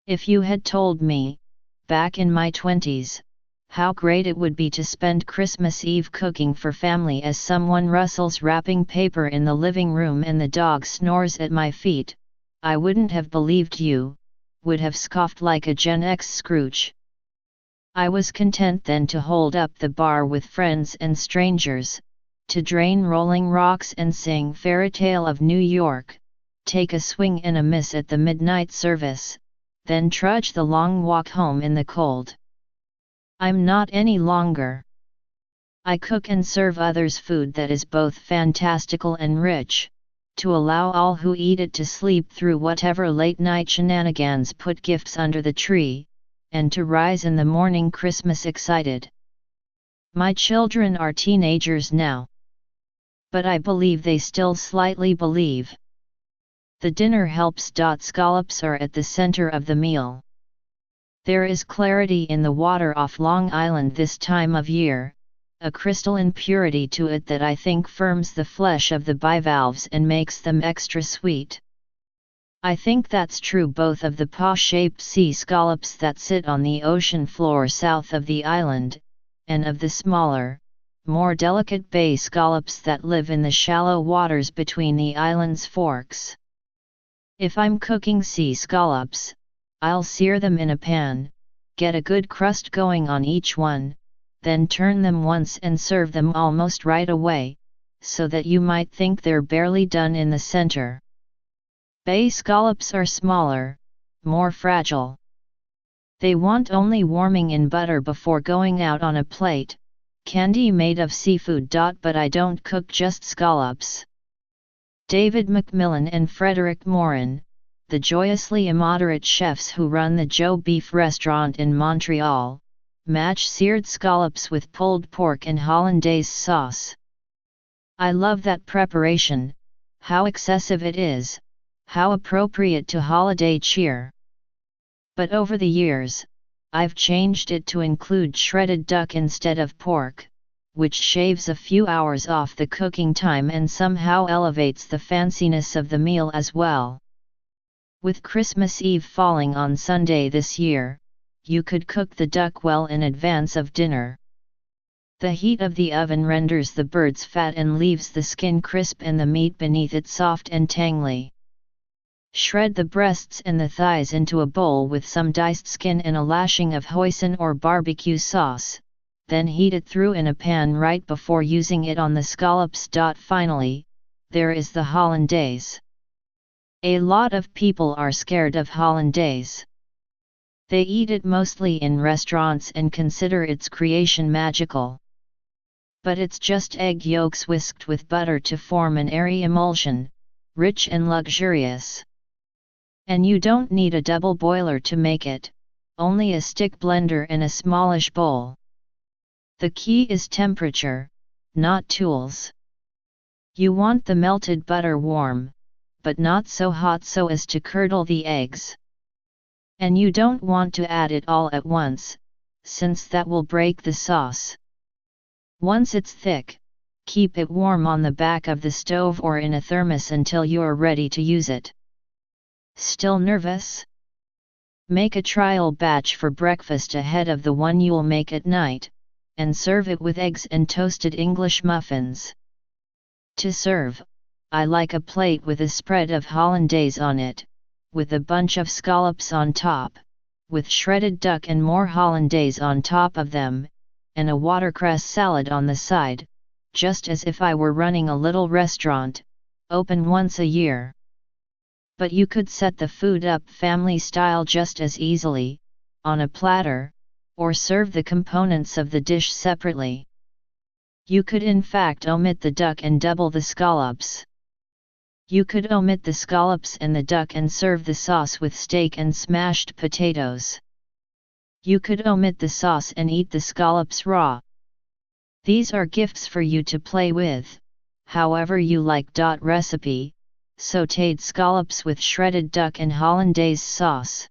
If you had told me, back in my 20s, how great it would be to spend Christmas Eve cooking for family as someone rustles wrapping paper in the living room and the dog snores at my feet, I wouldn't have believed you, would have scoffed like a Gen X Scrooge. I was content then to hold up the bar with friends and strangers, to drain Rolling Rocks and sing Fairy Tale of New York, take a swing and a miss at the midnight service, then trudge the long walk home in the cold. I'm not any longer. I cook and serve others food that is both fantastical and rich, to allow all who eat it to sleep through whatever late-night shenanigans put gifts under the tree, and to rise in the morning Christmas excited. My children are teenagers now. But I believe they still slightly believe. The dinner helps. Scallops are at the center of the meal. There is clarity in the water off Long Island this time of year, a crystalline purity to it that I think firms the flesh of the bivalves and makes them extra sweet. I think that's true both of the paw-shaped sea scallops that sit on the ocean floor south of the island, and of the smaller, more delicate bay scallops that live in the shallow waters between the island's forks. If I'm cooking sea scallops, I'll sear them in a pan, get a good crust going on each one, then turn them once and serve them almost right away, so that you might think they're barely done in the center. Bay scallops are smaller, more fragile. They want only warming in butter before going out on a plate, candy made of seafood. But I don't cook just scallops. David Macmillan and Frederick Morin, the joyously immoderate chefs who run the Joe Beef restaurant in Montreal, match seared scallops with pulled pork and hollandaise sauce. I love that preparation, how excessive it is, how appropriate to holiday cheer. But over the years, I've changed it to include shredded duck instead of pork, which shaves a few hours off the cooking time and somehow elevates the fanciness of the meal as well. With Christmas Eve falling on Sunday this year, you could cook the duck well in advance of dinner. The heat of the oven renders the bird's fat and leaves the skin crisp and the meat beneath it soft and tangly. Shred the breasts and the thighs into a bowl with some diced skin and a lashing of hoisin or barbecue sauce, then heat it through in a pan right before using it on the scallops. Finally, there is the hollandaise. A lot of people are scared of hollandaise. They eat it mostly in restaurants and consider its creation magical. But it's just egg yolks whisked with butter to form an airy emulsion, rich and luxurious. And you don't need a double boiler to make it, only a stick blender and a smallish bowl. The key is temperature, not tools. You want the melted butter warm, but not so hot so as to curdle the eggs. And you don't want to add it all at once, since that will break the sauce. Once it's thick, keep it warm on the back of the stove or in a thermos until you're ready to use it. Still nervous? Make a trial batch for breakfast ahead of the one you'll make at night, and serve it with eggs and toasted English muffins. To serve, I like a plate with a spread of hollandaise on it, with a bunch of scallops on top, with shredded duck and more hollandaise on top of them, and a watercress salad on the side, just as if I were running a little restaurant, open once a year. But you could set the food up family style just as easily, on a platter, or serve the components of the dish separately. You could in fact omit the duck and double the scallops. You could omit the scallops and the duck and serve the sauce with steak and smashed potatoes. You could omit the sauce and eat the scallops raw. These are gifts for you to play with, however you like. Recipe: sautéed scallops with shredded duck and hollandaise sauce.